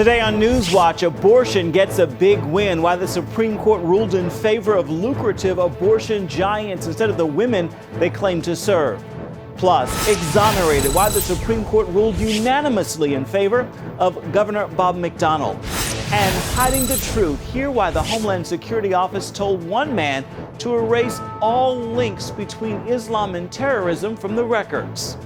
Today on NewsWatch, abortion gets a big win. Why the Supreme Court ruled in favor of lucrative abortion giants instead of the women they claim to serve. Plus, exonerated. Why the Supreme Court ruled unanimously in favor of Governor Bob McDonnell. And hiding the truth. Hear why the Homeland Security Office told one man to erase all links between Islam and terrorism from the records.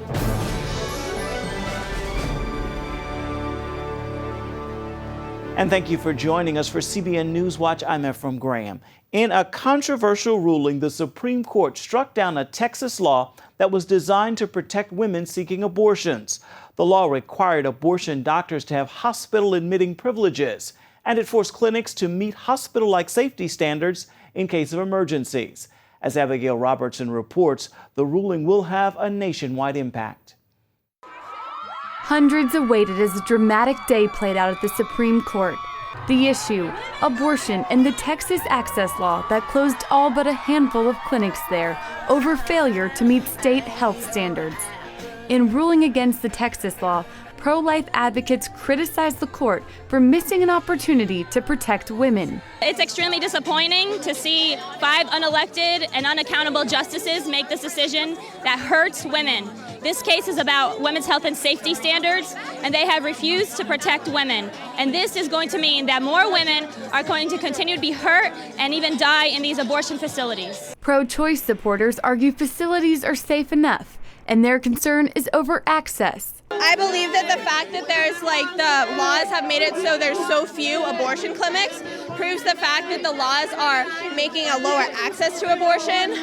And thank you for joining us for CBN NewsWatch. I'm Ephraim Graham. In a controversial ruling, the Supreme Court struck down a Texas law that was designed to protect women seeking abortions. The law required abortion doctors to have hospital-admitting privileges, and it forced clinics to meet hospital-like safety standards in case of emergencies. As Abigail Robertson reports, the ruling will have a nationwide impact. Hundreds awaited as a dramatic day played out at the Supreme Court. The issue, abortion and the Texas access law that closed all but a handful of clinics there over failure to meet state health standards. In ruling against the Texas law, pro-life advocates criticized the court for missing an opportunity to protect women. It's extremely disappointing to see 5 unelected and unaccountable justices make this decision that hurts women. This case is about women's health and safety standards, and they have refused to protect women. And this is going to mean that more women are going to continue to be hurt and even die in these abortion facilities. Pro-choice supporters argue facilities are safe enough, and their concern is over access. I believe that the fact that the laws have made it so there's so few abortion clinics proves the fact that the laws are making a lower access to abortion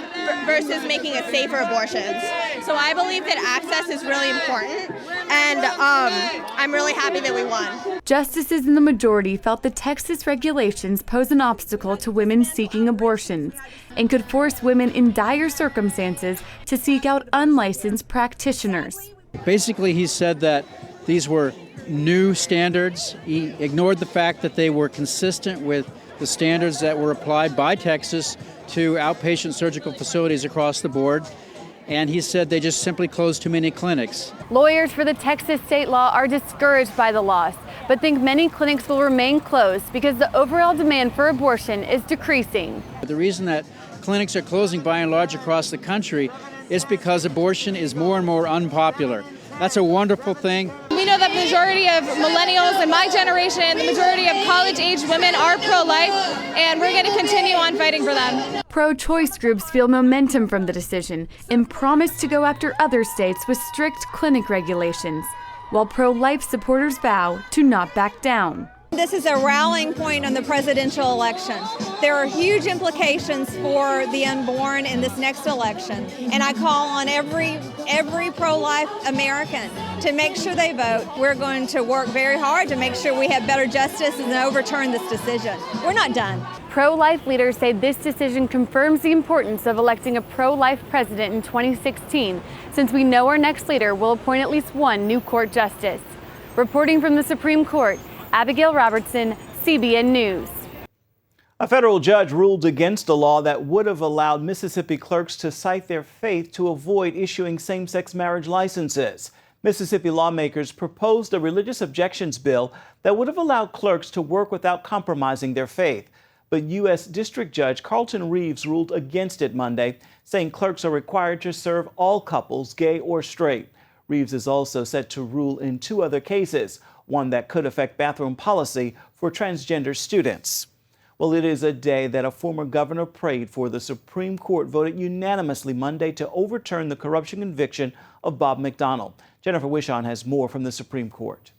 versus making it safer abortions. So I believe that access is really important, and I'm really happy that we won. Justices in the majority felt the Texas regulations pose an obstacle to women seeking abortions and could force women in dire circumstances to seek out unlicensed practitioners. Basically, he said that these were new standards. He ignored the fact that they were consistent with the standards that were applied by Texas to outpatient surgical facilities across the board. And he said they just simply closed too many clinics. Lawyers for the Texas state law are discouraged by the loss, but think many clinics will remain closed because the overall demand for abortion is decreasing. The reason that clinics are closing by and large across the country is because abortion is more and more unpopular. That's a wonderful thing. We know that the majority of millennials in my generation, the majority of college-age women are pro-life, and we're going to continue on fighting for them. Pro-choice groups feel momentum from the decision and promise to go after other states with strict clinic regulations, while pro-life supporters vow to not back down. This is a rallying point on the presidential election. There are huge implications for the unborn in this next election, and I call on every pro-life American to make sure they vote. We're going to work very hard to make sure we have better justice and overturn this decision. We're not done. Pro-life leaders say this decision confirms the importance of electing a pro-life president in 2016, since we know our next leader will appoint at least one new court justice. Reporting from the Supreme Court, Abigail Robertson, CBN News. A federal judge ruled against a law that would have allowed Mississippi clerks to cite their faith to avoid issuing same-sex marriage licenses. Mississippi lawmakers proposed a religious objections bill that would have allowed clerks to work without compromising their faith. But U.S. District Judge Carlton Reeves ruled against it Monday, saying clerks are required to serve all couples, gay or straight. Reeves is also set to rule in 2 other cases, one that could affect bathroom policy for transgender students. Well, it is a day that a former governor prayed for. The Supreme Court voted unanimously Monday to overturn the corruption conviction of Bob McDonnell. Jennifer Wishon has more from the Supreme Court.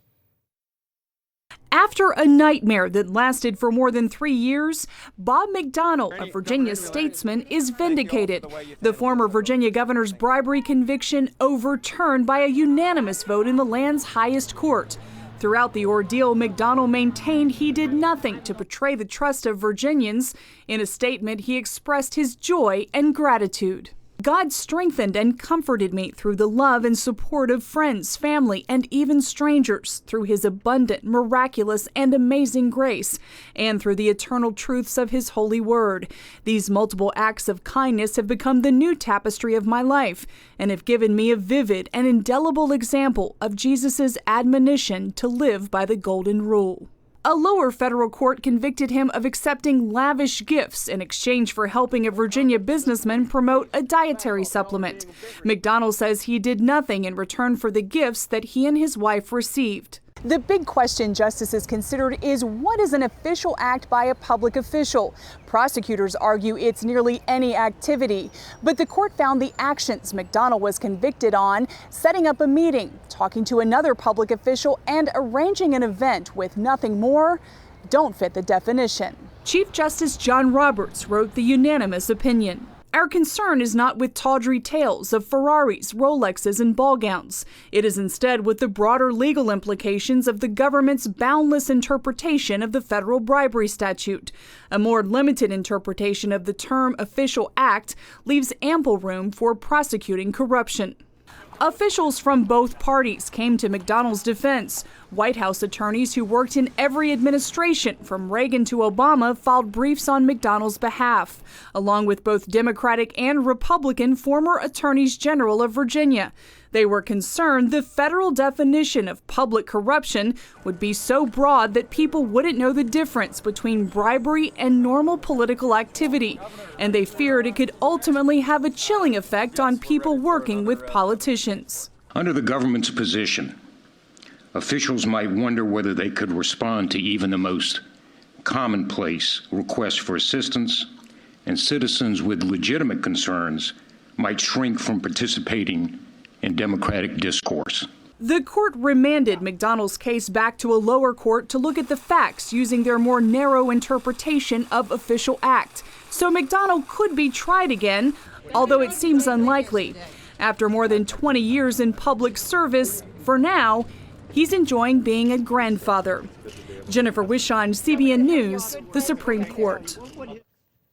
After a nightmare that lasted for more than 3 years, Bob McDonnell, a Virginia statesman, is vindicated. The former Virginia governor's bribery conviction overturned by a unanimous vote in the land's highest court. Throughout the ordeal, McDonnell maintained he did nothing to betray the trust of Virginians. In a statement, he expressed his joy and gratitude. God strengthened and comforted me through the love and support of friends, family, and even strangers, through His abundant, miraculous, and amazing grace, and through the eternal truths of His holy word. These multiple acts of kindness have become the new tapestry of my life and have given me a vivid and indelible example of Jesus' admonition to live by the golden rule. A lower federal court convicted him of accepting lavish gifts in exchange for helping a Virginia businessman promote a dietary supplement. McDonnell says he did nothing in return for the gifts that he and his wife received. The big question justices considered is, what is an official act by a public official? Prosecutors argue it's nearly any activity, but the court found the actions McDonnell was convicted on, setting up a meeting, talking to another public official, and arranging an event with nothing more, don't fit the definition. Chief Justice John Roberts wrote the unanimous opinion. Our concern is not with tawdry tales of Ferraris, Rolexes, and ball gowns. It is instead with the broader legal implications of the government's boundless interpretation of the federal bribery statute. A more limited interpretation of the term official act leaves ample room for prosecuting corruption. Officials from both parties came to McDonnell's defense. White House attorneys who worked in every administration from Reagan to Obama filed briefs on McDonnell's behalf, along with both Democratic and Republican former attorneys general of Virginia. They were concerned the federal definition of public corruption would be so broad that people wouldn't know the difference between bribery and normal political activity, and they feared it could ultimately have a chilling effect on people working with politicians. Under the government's position, officials might wonder whether they could respond to even the most commonplace requests for assistance, and citizens with legitimate concerns might shrink from participating in democratic discourse. The court remanded McDonnell's case back to a lower court to look at the facts using their more narrow interpretation of official act. So McDonnell could be tried again, although it seems unlikely. After more than 20 years in public service, for now, he's enjoying being a grandfather. Jennifer Wishon, CBN News, the Supreme Court.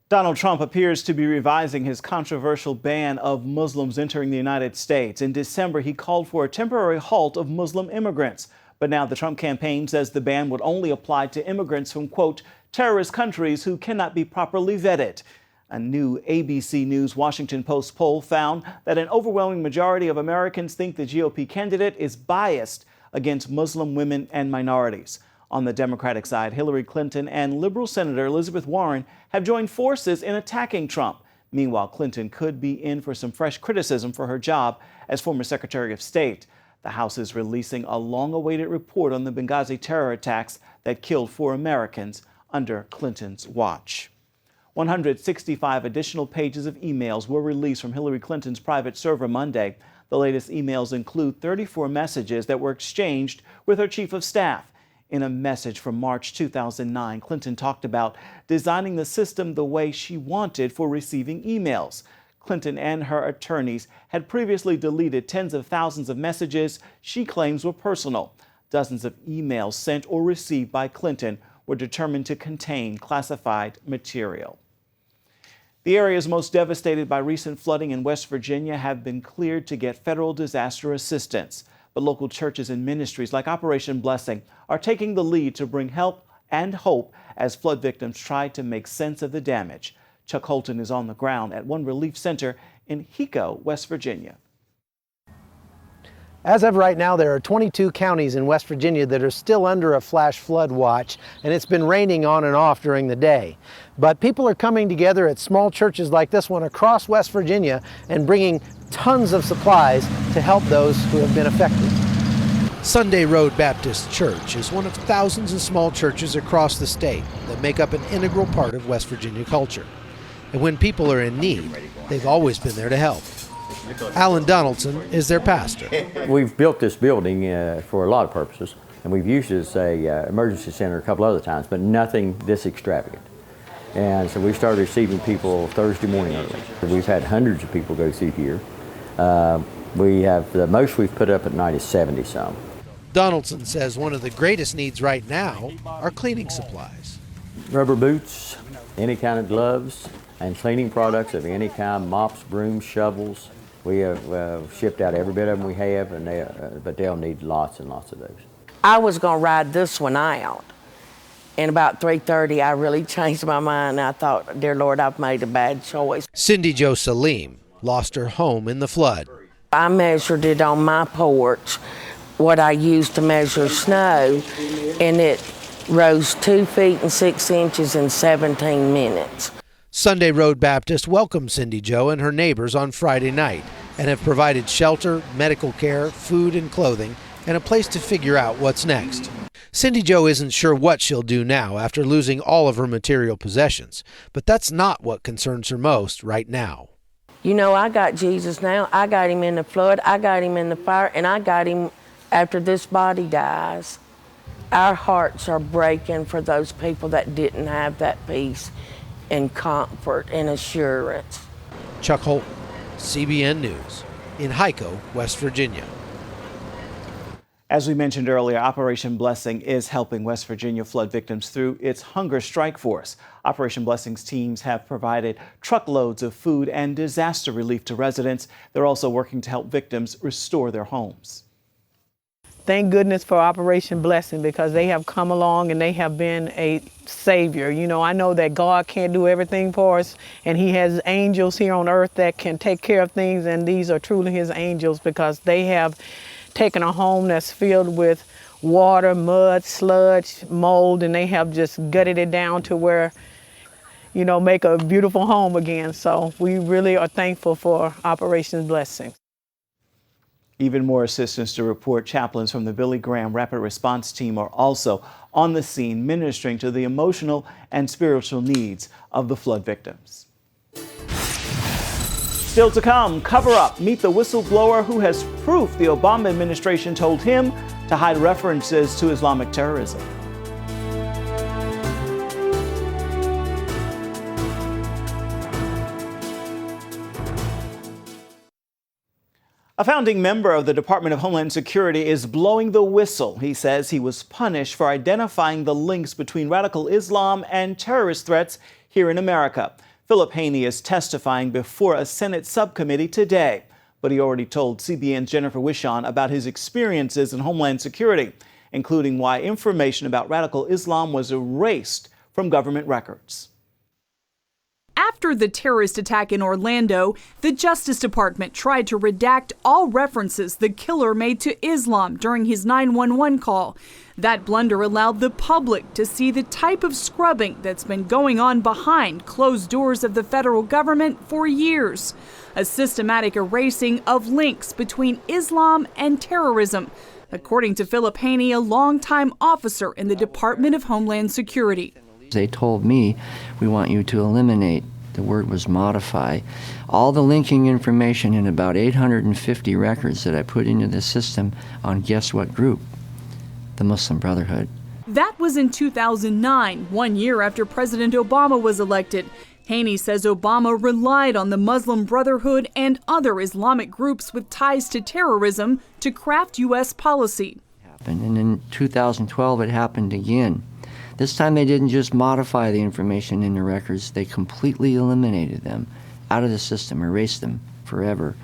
Donald Trump appears to be revising his controversial ban of Muslims entering the United States. In December, he called for a temporary halt of Muslim immigrants. But now the Trump campaign says the ban would only apply to immigrants from, quote, terrorist countries who cannot be properly vetted. A new ABC News Washington Post poll found that an overwhelming majority of Americans think the GOP candidate is biased against Muslim women and minorities. On the Democratic side, Hillary Clinton and liberal Senator Elizabeth Warren have joined forces in attacking Trump. Meanwhile, Clinton could be in for some fresh criticism for her job as former Secretary of State. The House is releasing a long-awaited report on the Benghazi terror attacks that killed 4 Americans under Clinton's watch. 165 additional pages of emails were released from Hillary Clinton's private server Monday. The latest emails include 34 messages that were exchanged with her chief of staff. In a message from March 2009, Clinton talked about designing the system the way she wanted for receiving emails. Clinton and her attorneys had previously deleted tens of thousands of messages she claims were personal. Dozens of emails sent or received by Clinton were determined to contain classified material. The areas most devastated by recent flooding in West Virginia have been cleared to get federal disaster assistance. But local churches and ministries like Operation Blessing are taking the lead to bring help and hope as flood victims try to make sense of the damage. Chuck Holton is on the ground at one relief center in Hico, West Virginia. As of right now, there are 22 counties in West Virginia that are still under a flash flood watch, and it's been raining on and off during the day. But people are coming together at small churches like this one across West Virginia and bringing tons of supplies to help those who have been affected. Sunday Road Baptist Church is one of thousands of small churches across the state that make up an integral part of West Virginia culture. And when people are in need, they've always been there to help. Alan Donaldson is their pastor. We've built this building for a lot of purposes, and we've used it as a emergency center a couple other times, but nothing this extravagant. And so we started receiving people Thursday morning early. We've had hundreds of people go through here. We have the most we've put up at night is 70 some. Donaldson says one of the greatest needs right now are cleaning supplies. Rubber boots, any kind of gloves, And cleaning products of any kind, mops, brooms, shovels. We have shipped out every bit of them we have, and but they'll need lots and lots of those. I was going to ride this one out. And about 3:30, I really changed my mind. I thought, dear Lord, I've made a bad choice. Cindy Jo Salim lost her home in the flood. I measured it on my porch, what I used to measure snow, and it rose 2 feet and 6 inches in 17 minutes. Sunday Road Baptist welcomed Cindy Jo and her neighbors on Friday night and have provided shelter, medical care, food and clothing, and a place to figure out what's next. Cindy Jo isn't sure what she'll do now after losing all of her material possessions, but that's not what concerns her most right now. You know, I got Jesus now. I got him in the flood, I got him in the fire, and I got him after this body dies. Our hearts are breaking for those people that didn't have that peace and comfort and assurance. Chuck Holt, CBN News, in Hyco, West Virginia. As we mentioned earlier, Operation Blessing is helping West Virginia flood victims through its hunger strike force. Operation Blessing's teams have provided truckloads of food and disaster relief to residents. They're also working to help victims restore their homes. Thank goodness for Operation Blessing, because they have come along and they have been a savior. You know, I know that God can't do everything for us, and he has angels here on earth that can take care of things, and these are truly his angels, because they have taken a home that's filled with water, mud, sludge, mold, and they have just gutted it down to where, you know, make a beautiful home again. So we really are thankful for Operation Blessing. Even more assistance to report. Chaplains from the Billy Graham Rapid Response Team are also on the scene ministering to the emotional and spiritual needs of the flood victims. Still to come, cover up. Meet the whistleblower who has proof the Obama administration told him to hide references to Islamic terrorism. A founding member of the Department of Homeland Security is blowing the whistle. He says he was punished for identifying the links between radical Islam and terrorist threats here in America. Philip Haney is testifying before a Senate subcommittee today, but he already told CBN's Jennifer Wishon about his experiences in Homeland Security, including why information about radical Islam was erased from government records. After the terrorist attack in Orlando, the Justice Department tried to redact all references the killer made to Islam during his 911 call. That blunder allowed the public to see the type of scrubbing that's been going on behind closed doors of the federal government for years. A systematic erasing of links between Islam and terrorism, according to Philip Haney, a longtime officer in the Department of Homeland Security. They told me, we want you to eliminate, the word was modify, all the linking information in about 850 records that I put into the system on guess what group? The Muslim Brotherhood. That was in 2009, 1 year after President Obama was elected. Haney says Obama relied on the Muslim Brotherhood and other Islamic groups with ties to terrorism to craft U.S. policy. And in 2012 it happened again. This time they didn't just modify the information in the records, they completely eliminated them out of the system, erased them forever.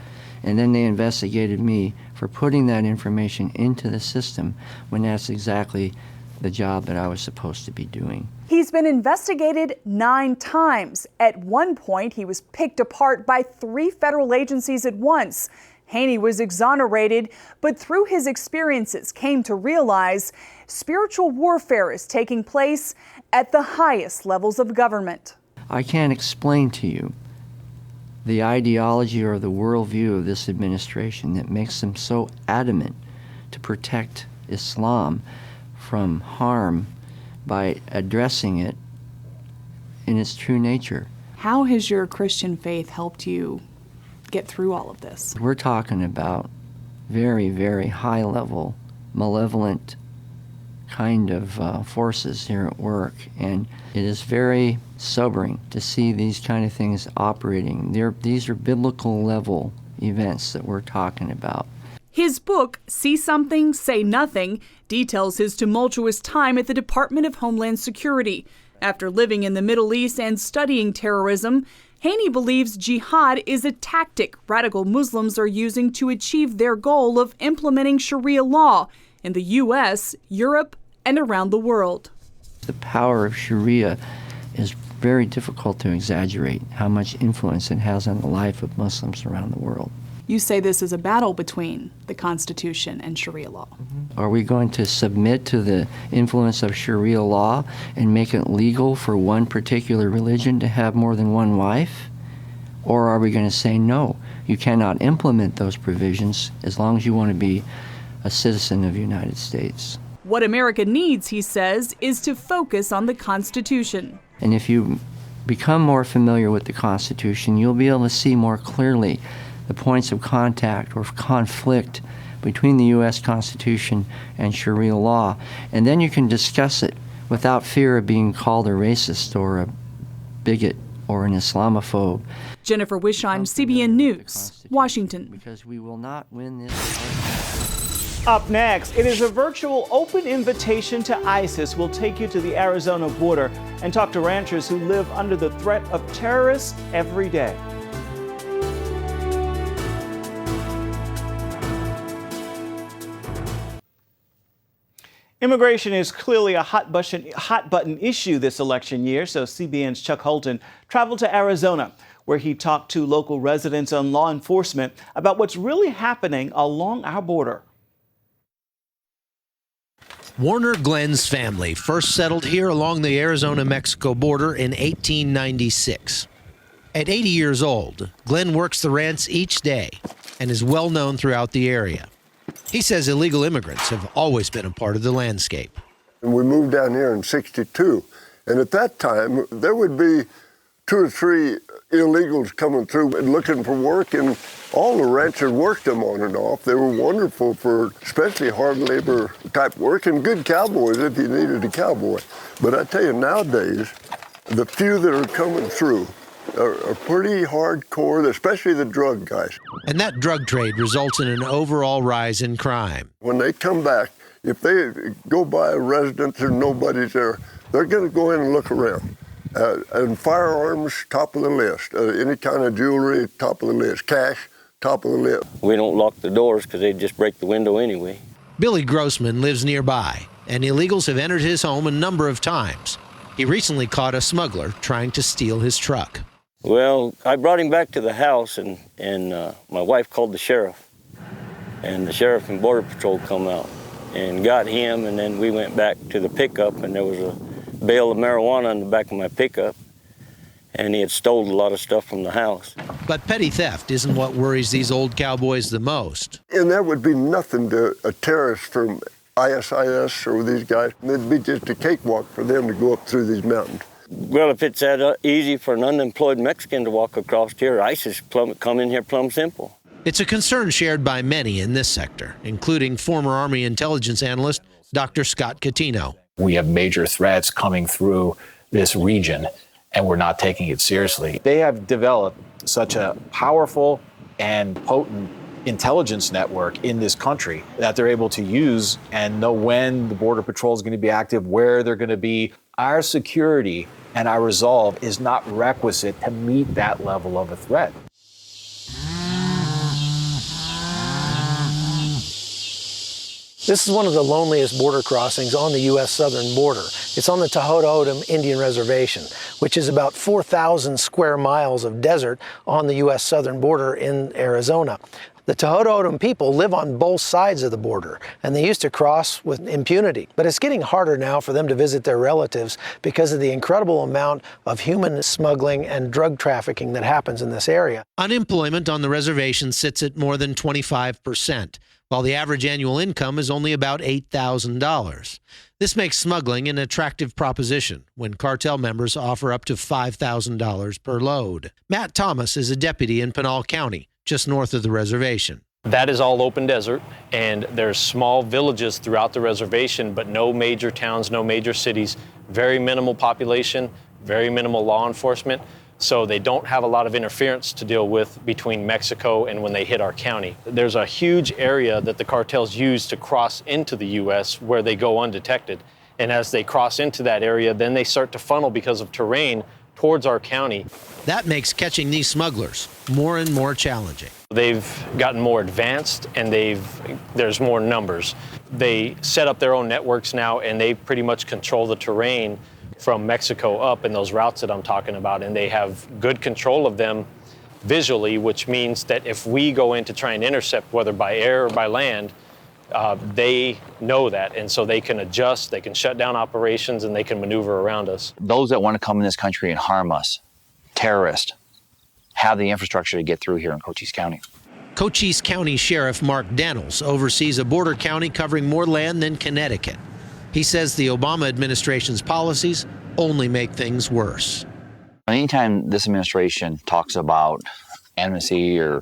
And then they investigated me for putting that information into the system when that's exactly the job that I was supposed to be doing. He's been investigated 9 times. At one point, he was picked apart by 3 federal agencies at once. Haney was exonerated, but through his experiences came to realize spiritual warfare is taking place at the highest levels of government. I can't explain to you the ideology or the worldview of this administration that makes them so adamant to protect Islam from harm by addressing it in its true nature. How has your Christian faith helped you get through all of this? We're talking about very, very high-level, malevolent kind of forces here at work, and it is very sobering to see these kind of things operating. These are biblical-level events that we're talking about. His book, See Something, Say Nothing, details his tumultuous time at the Department of Homeland Security. After living in the Middle East and studying terrorism, Haney believes jihad is a tactic radical Muslims are using to achieve their goal of implementing Sharia law in the U.S., Europe, and around the world. The power of Sharia is very difficult to exaggerate how much influence it has on the life of Muslims around the world. You say this is a battle between the Constitution and Sharia law. Are we going to submit to the influence of Sharia law and make it legal for one particular religion to have more than one wife? Or are we going to say, no, you cannot implement those provisions as long as you want to be a citizen of the United States? What America needs, he says, is to focus on the Constitution. And if you become more familiar with the Constitution, you'll be able to see more clearly the points of contact or conflict between the U.S. Constitution and Sharia law. And then you can discuss it without fear of being called a racist or a bigot or an Islamophobe. Jennifer Wishheim, CBN News, Washington. Because we will not win this. Up next, it is a virtual open invitation to ISIS. We'll take you to the Arizona border and talk to ranchers who live under the threat of terrorists every day. Immigration is clearly a hot button issue this election year, so CBN's Chuck Holton traveled to Arizona, where he talked to local residents and law enforcement about what's really happening along our border. Warner Glenn's family first settled here along the Arizona-Mexico border in 1896. At 80 years old, Glenn works the ranch each day and is well known throughout the area. He says illegal immigrants have always been a part of the landscape. And we moved down here in '62, and at that time, there would be 2 or 3 illegals coming through and looking for work, and all the ranchers worked them on and off. They were wonderful for especially hard labor type work and good cowboys if you needed a cowboy. But I tell you, nowadays, the few that are coming through are pretty hardcore, especially the drug guys. And that drug trade results in an overall rise in crime. When they come back, if they go by a residence and nobody's there, they're going to go in and look around. And firearms, top of the list. Any kind of jewelry, top of the list. Cash, top of the list. We don't lock the doors because they'd just break the window anyway. Billy Grossman lives nearby, and illegals have entered his home a number of times. He recently caught a smuggler trying to steal his truck. Well, I brought him back to the house, and my wife called the sheriff. And the sheriff and Border Patrol come out and got him, and then we went back to the pickup, and there was a bale of marijuana in the back of my pickup, and he had stolen a lot of stuff from the house. But petty theft isn't what worries these old cowboys the most. And that would be nothing to a terrorist from ISIS or these guys. It'd be just a cakewalk for them to go up through these mountains. Well, if it's that easy for an unemployed Mexican to walk across here, ISIS come in here plumb simple. It's a concern shared by many in this sector, including former Army intelligence analyst Dr. Scott Catino. We have major threats coming through this region, and we're not taking it seriously. They have developed such a powerful and potent intelligence network in this country that they're able to use and know when the Border Patrol is going to be active, where they're going to be. Our security and our resolve is not requisite to meet that level of a threat. This is one of the loneliest border crossings on the U.S. southern border. It's on the Tohoto Indian Reservation, which is about 4,000 square miles of desert on the U.S. southern border in Arizona. The Tohoto people live on both sides of the border, and they used to cross with impunity. But it's getting harder now for them to visit their relatives because of the incredible amount of human smuggling and drug trafficking that happens in this area. Unemployment on the reservation sits at more than 25%, while the average annual income is only about $8,000. This makes smuggling an attractive proposition when cartel members offer up to $5,000 per load. Matt Thomas is a deputy in Pinal County, just north of the reservation. That is all open desert, and there's small villages throughout the reservation, but no major towns, no major cities, very minimal population, very minimal law enforcement. So they don't have a lot of interference to deal with between Mexico and when they hit our county. There's a huge area that the cartels use to cross into the U.S. where they go undetected. And as they cross into that area, then they start to funnel because of terrain towards our county. That makes catching these smugglers more and more challenging. They've gotten more advanced and there's more numbers. They set up their own networks now and they pretty much control the terrain from Mexico up in those routes that I'm talking about, and they have good control of them visually, which means that if we go in to try and intercept, whether by air or by land, they know that, and so they can adjust, they can shut down operations, and they can maneuver around us. Those that want to come in this country and harm us, terrorists, have the infrastructure to get through here in Cochise County. Cochise County Sheriff Mark Daniels oversees a border county covering more land than Connecticut. He says the Obama administration's policies only make things worse. Anytime this administration talks about amnesty or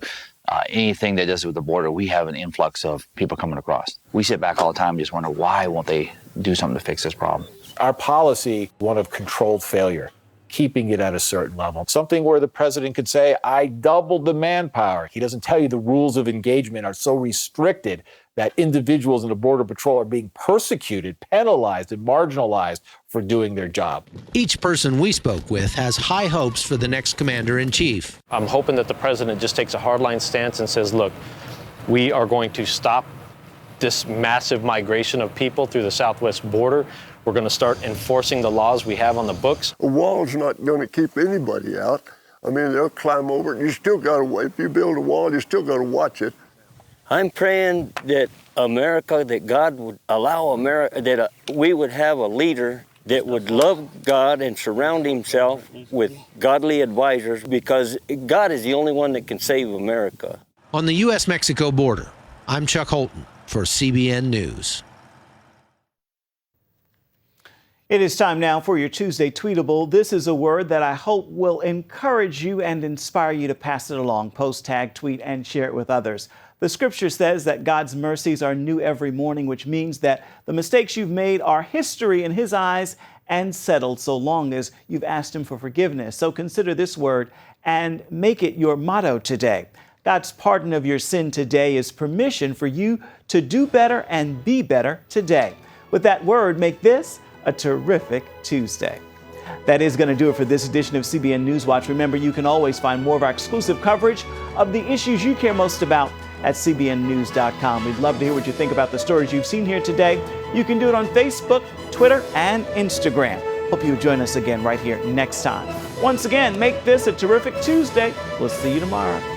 anything that does with the border, we have an influx of people coming across. We sit back all the time and just wonder, why won't they do something to fix this problem? Our policy, one of controlled failure, keeping it at a certain level. Something where the president could say, I doubled the manpower. He doesn't tell you the rules of engagement are so restricted that individuals in the Border Patrol are being persecuted, penalized, and marginalized for doing their job. Each person we spoke with has high hopes for the next commander-in-chief. I'm hoping that the president just takes a hardline stance and says, look, we are going to stop this massive migration of people through the southwest border. We're going to start enforcing the laws we have on the books. A wall's not going to keep anybody out. I mean, they'll climb over it. You still got to, if you build a wall, you still got to watch it. I'm praying that America, that God would allow America, that we would have a leader that would love God and surround himself with godly advisors, because God is the only one that can save America. On the U.S.-Mexico border, I'm Chuck Holton for CBN News. It is time now for your Tuesday Tweetable. This is a word that I hope will encourage you and inspire you to pass it along. Post, tag, tweet, and share it with others. The scripture says that God's mercies are new every morning, which means that the mistakes you've made are history in His eyes and settled so long as you've asked Him for forgiveness. So consider this word and make it your motto today. God's pardon of your sin today is permission for you to do better and be better today. With that word, make this a terrific Tuesday. That is going to do it for this edition of CBN NewsWatch. Remember, you can always find more of our exclusive coverage of the issues you care most about at cbnnews.com. We'd love to hear what you think about the stories you've seen here today. You can do it on Facebook, Twitter, and Instagram. Hope you join us again right here next time. Once again, make this a terrific Tuesday. We'll see you tomorrow.